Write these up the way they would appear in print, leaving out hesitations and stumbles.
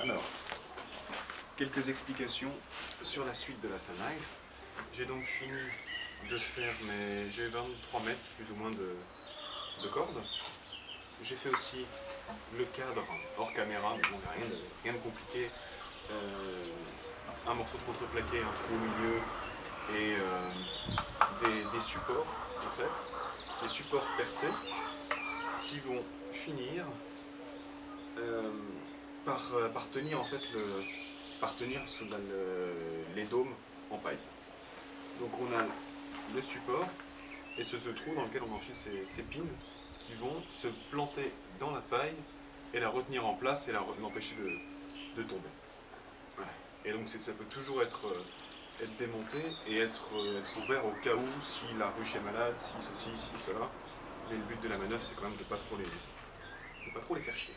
Alors, quelques explications sur la suite de la Sanaï. J'ai donc fini de faire j'ai 23 mètres plus ou moins de corde. J'ai fait aussi le cadre hors caméra, mais bon, rien de compliqué. Un morceau de contreplaqué, un trou au milieu et des supports en fait, des supports percés qui vont finir par tenir en fait sous les dômes en paille. Donc on a le support et ce trou dans lequel on enfile ces pins qui vont se planter dans la paille et la retenir en place et l'empêcher de tomber. Voilà. Et donc ça peut toujours être démonté et être ouvert au cas où si la ruche est malade, si ceci, si cela. Mais le but de la manœuvre c'est quand même de pas trop les faire chier.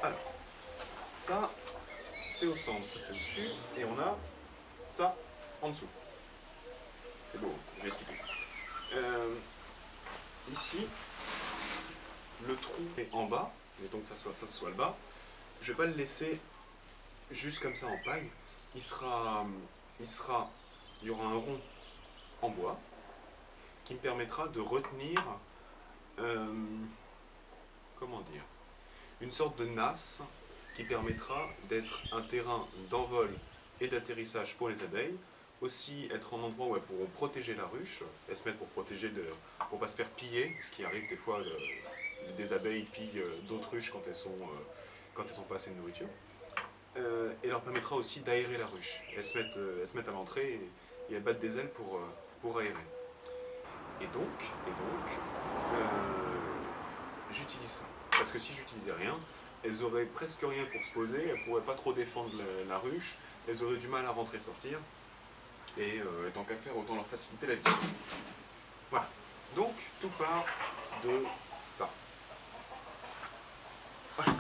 Alors, ça c'est au centre, ça c'est au-dessus, et on a ça en dessous. C'est beau, je vais expliquer. Ici, le trou est en bas, mettons que ça soit le bas. Je vais pas le laisser juste comme ça en paille. Il y aura un rond en bois qui me permettra de retenir, comment dire, une sorte de nasse qui permettra d'être un terrain d'envol et d'atterrissage pour les abeilles, aussi être un endroit où elles pourront protéger la ruche, elles se mettent pour protéger, pour pas se faire piller, ce qui arrive des fois, des abeilles pillent d'autres ruches quand elles sont pas assez de nourriture, et leur permettra aussi d'aérer la ruche. Elles se mettent à l'entrée et elles battent des ailes pour aérer. Et donc j'utilise ça. Parce que si j'utilisais rien, elles auraient presque rien pour se poser, elles ne pourraient pas trop défendre la ruche, elles auraient du mal à rentrer et sortir, et tant qu'à faire, autant leur faciliter la vie. Voilà. Donc, tout part de ça. Voilà.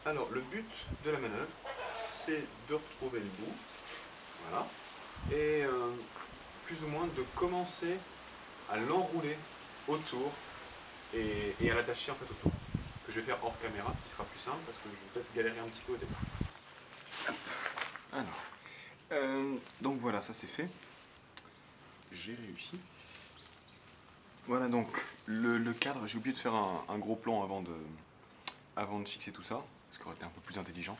Alors, le but de la manœuvre, c'est de retrouver le bout, voilà, et plus ou moins de commencer à l'enrouler autour et à l'attacher en fait autour. Que je vais faire hors caméra, ce qui sera plus simple parce que je vais peut-être galérer un petit peu au début. Alors, donc voilà, ça c'est fait. J'ai réussi. Voilà donc le cadre, j'ai oublié de faire un gros plan avant de fixer tout ça, ce qui aurait été un peu plus intelligent.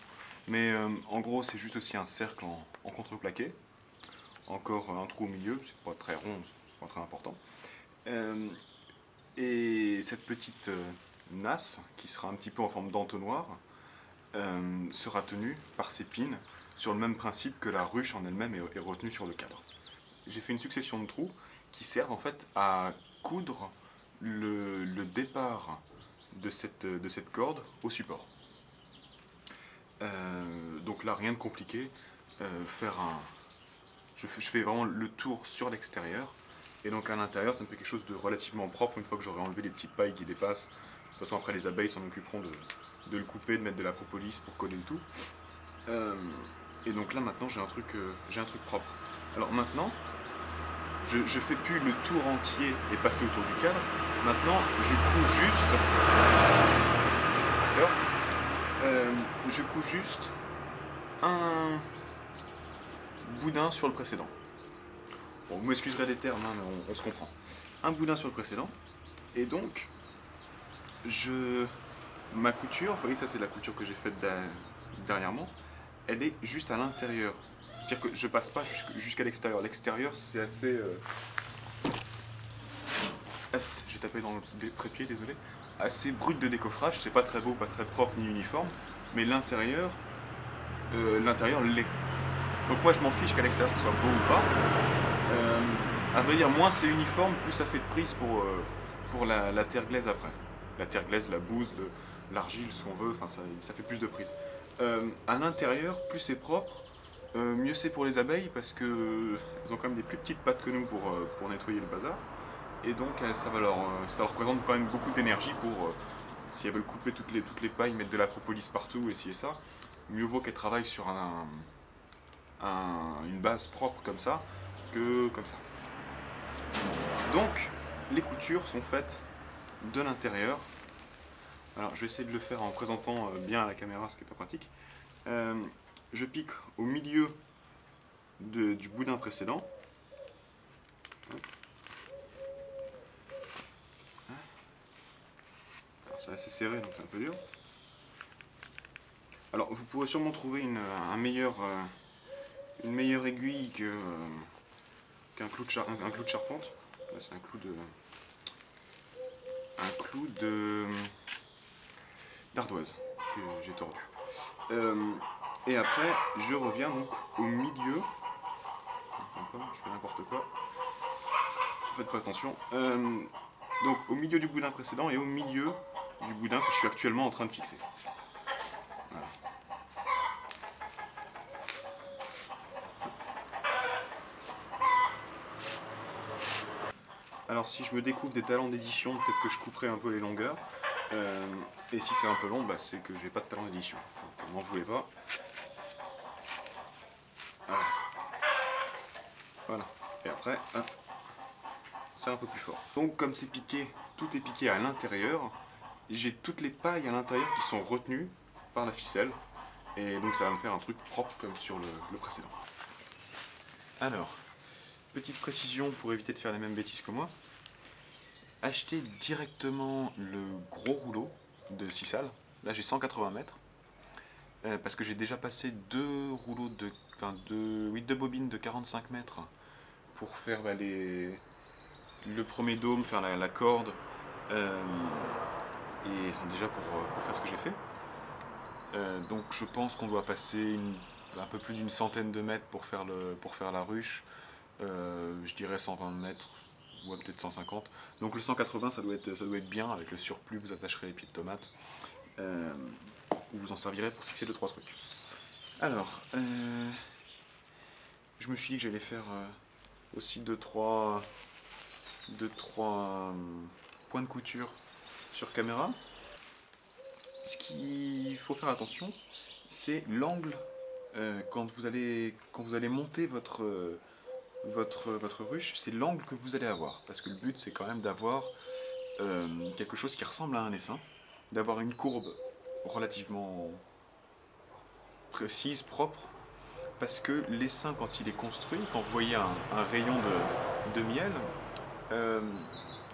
Mais en gros c'est juste aussi un cercle en contreplaqué. Encore un trou au milieu, c'est pas très rond, c'est pas très important. Et cette petite nasse, qui sera un petit peu en forme d'entonnoir, sera tenue par ces pins, sur le même principe que la ruche en elle-même est retenue sur le cadre. J'ai fait une succession de trous qui servent en fait à coudre le départ de cette corde au support. Donc là, rien de compliqué, je fais vraiment le tour sur l'extérieur, et donc à l'intérieur ça me fait quelque chose de relativement propre une fois que j'aurai enlevé les petites pailles qui dépassent. De toute façon après les abeilles s'en occuperont de le couper, de mettre de la propolis pour coller le tout. Et donc là maintenant j'ai un truc propre. Alors maintenant, je fais plus le tour entier et passer autour du cadre. Maintenant je couds juste un boudin sur le précédent. Bon, vous m'excuserez des termes, hein, mais on se comprend. Un boudin sur le précédent, et donc ma couture, vous voyez, ça c'est la couture que j'ai faite dernièrement, elle est juste à l'intérieur. C'est-à-dire que je passe pas jusqu'à l'extérieur. L'extérieur c'est assez j'ai tapé dans le trépied, désolé. Assez brut de décoffrage, c'est pas très beau, pas très propre ni uniforme, mais l'intérieur l'est. Donc moi je m'en fiche qu'à l'extérieur ça soit beau ou pas. À vrai dire, moins c'est uniforme, plus ça fait de prise pour la terre glaise après. La terre glaise, la bouse, l'argile, ce qu'on veut, enfin ça fait plus de prise. À l'intérieur, plus c'est propre, mieux c'est pour les abeilles parce que elles ont quand même des plus petites pattes que nous pour nettoyer le bazar. Et donc ça représente quand même beaucoup d'énergie pour, si elles veulent couper toutes les pailles, mettre de la propolis partout, essayer ça, mieux vaut qu'elles travaillent sur une base propre comme ça que comme ça. Donc les coutures sont faites de l'intérieur Alors je vais essayer de le faire en présentant bien à la caméra, ce qui n'est pas pratique. Je pique au milieu du boudin précédent. C'est assez serré, donc c'est un peu dur. Alors vous pourrez sûrement trouver une meilleure aiguille qu'un clou, un clou de charpente. Là c'est un clou d'ardoise que j'ai tordu. Et après je reviens donc au milieu. Je fais n'importe quoi. Faites pas attention. Donc au milieu du boudin précédent et au milieu du boudin que je suis actuellement en train de fixer. Voilà. Alors si je me découvre des talents d'édition, peut-être que je couperai un peu les longueurs. Et si c'est un peu long, bah, c'est que j'ai pas de talent d'édition. Enfin, m'en voulez pas. Voilà. Voilà. Et après, c'est un peu plus fort. Donc comme c'est piqué, tout est piqué à l'intérieur, j'ai toutes les pailles à l'intérieur qui sont retenues par la ficelle. Et donc ça va me faire un truc propre comme sur le précédent. Alors, petite précision pour éviter de faire les mêmes bêtises que moi. Achetez directement le gros rouleau de cissale. Là j'ai 180 mètres. Parce que j'ai déjà passé deux bobines de 45 mètres pour faire le premier dôme, faire la corde. Et enfin, déjà pour faire ce que j'ai fait. Donc je pense qu'on doit passer un peu plus d'une centaine de mètres pour faire la ruche. Je dirais 120 mètres, ou peut-être 150. Donc le 180 ça doit être bien. Avec le surplus vous attacherez les pieds de tomates. Vous en servirez pour fixer 2-3 trucs. Alors, je me suis dit que j'allais faire aussi 2-3 points de couture sur caméra. Ce qu'il faut faire attention, c'est l'angle quand vous allez monter votre ruche, c'est l'angle que vous allez avoir. Parce que le but, c'est quand même d'avoir quelque chose qui ressemble à un essaim, d'avoir une courbe relativement précise, propre, parce que l'essaim, quand il est construit, quand vous voyez un rayon de miel,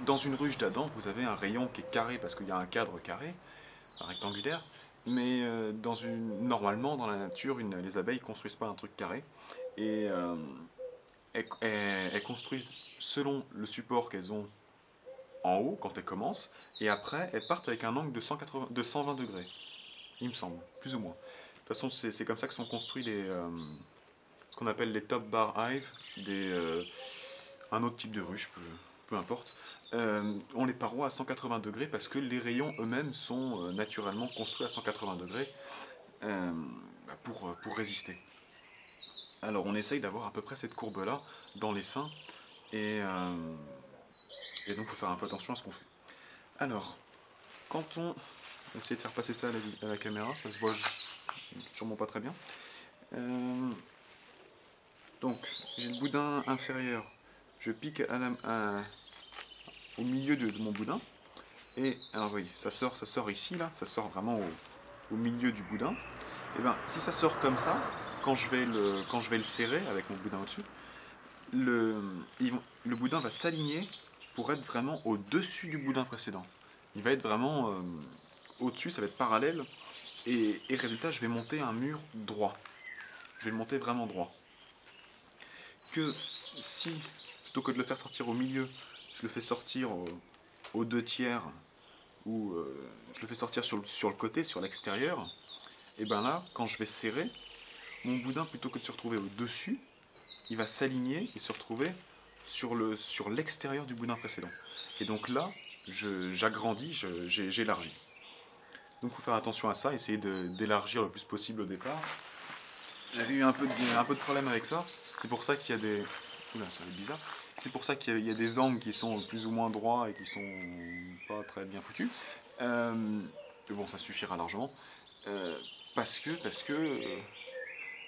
dans une ruche d'Adam, vous avez un rayon qui est carré parce qu'il y a un cadre carré, rectangulaire, mais normalement dans la nature, les abeilles ne construisent pas un truc carré, et elles construisent selon le support qu'elles ont en haut quand elles commencent, et après elles partent avec un angle de 120 degrés, il me semble, plus ou moins. De toute façon, c'est comme ça que sont construits ce qu'on appelle les top bar hive, un autre type de ruche, peu importe. On les parois à 180 degrés parce que les rayons eux-mêmes sont naturellement construits à 180 degrés pour résister. Alors on essaye d'avoir à peu près cette courbe-là dans l'essaim et donc il faut faire un peu attention à ce qu'on fait. Alors, quand on va essayer de faire passer ça à la caméra, ça se voit sûrement pas très bien. Donc j'ai le boudin inférieur, je pique au milieu de mon boudin, et alors vous voyez, ça sort ici, là, ça sort vraiment au milieu du boudin. Et bien si ça sort comme ça, quand je vais le serrer avec mon boudin au-dessus, le boudin va s'aligner pour être vraiment au-dessus du boudin précédent. Il va être vraiment au-dessus, ça va être parallèle, et résultat, je vais monter un mur droit. Je vais le monter vraiment droit. Que si, plutôt que de le faire sortir au milieu, je le fais sortir aux 2/3, ou je le fais sortir sur le côté, sur l'extérieur, et bien là, quand je vais serrer, mon boudin, plutôt que de se retrouver au-dessus, il va s'aligner et se retrouver sur l'extérieur du boudin précédent. Et donc là, j'agrandis, j'élargis. Donc il faut faire attention à ça, essayer d'élargir le plus possible au départ. J'avais eu un peu de problème avec ça, c'est pour ça qu'il y a des... Oula, ça va être bizarre. C'est pour ça qu'il y a des angles qui sont plus ou moins droits et qui sont pas très bien foutus. Mais bon, ça suffira largement. Parce que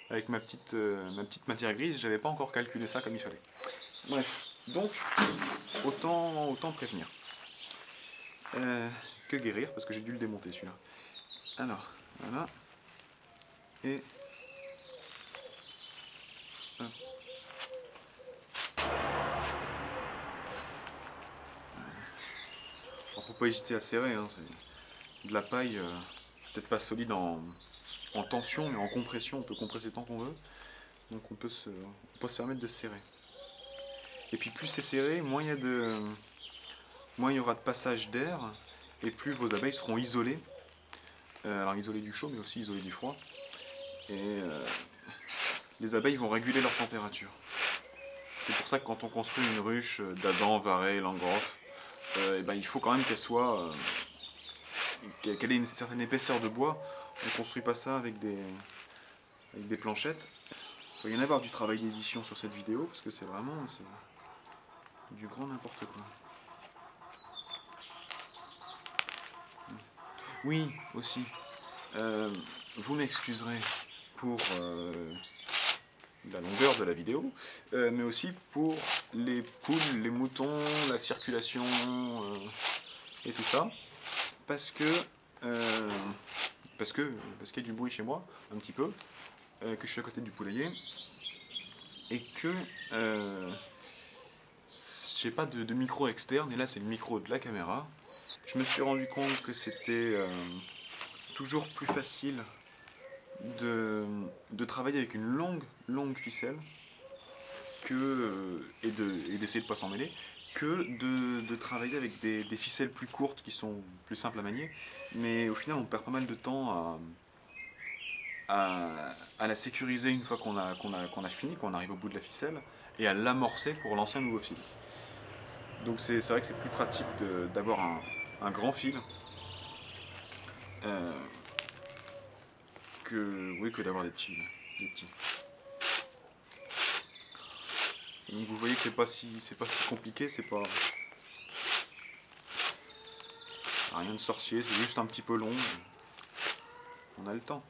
avec ma petite matière grise, j'avais pas encore calculé ça comme il fallait. Bref, donc autant prévenir. que guérir parce que j'ai dû le démonter celui-là. Alors, voilà. Et... hop. Alors, faut pas hésiter à serrer, hein, de la paille, c'est peut-être pas solide en tension, mais en compression, on peut compresser tant qu'on veut. Donc on peut se permettre de serrer. Et puis plus c'est serré, moins il y aura de passage d'air, et plus vos abeilles seront isolées. Alors isolées du chaud, mais aussi isolées du froid. Et les abeilles vont réguler leur température. C'est pour ça que quand on construit une ruche d'Adam, Varech, Langroff, il faut quand même qu'elle ait une certaine épaisseur de bois. On ne construit pas ça avec des planchettes. Il va y en avoir du travail d'édition sur cette vidéo, parce que c'est vraiment du grand n'importe quoi. Oui, aussi. Vous m'excuserez pour la longueur de la vidéo, mais aussi pour les poules, les moutons, la circulation et tout ça, parce qu'il y a du bruit chez moi, un petit peu, que je suis à côté du poulailler, et que j'ai pas de micro externe, et là c'est le micro de la caméra. Je me suis rendu compte que c'était toujours plus facile de travailler avec une longue ficelle et d'essayer de ne pas s'en mêler, que de travailler avec des ficelles plus courtes qui sont plus simples à manier. Mais au final, on perd pas mal de temps à la sécuriser une fois qu'on a fini, qu'on arrive au bout de la ficelle, et à l'amorcer pour lancer un nouveau fil. Donc c'est vrai que c'est plus pratique d'avoir un grand fil que d'avoir des petits. Donc vous voyez que c'est pas si compliqué, c'est pas rien de sorcier, c'est juste un petit peu long. On a le temps.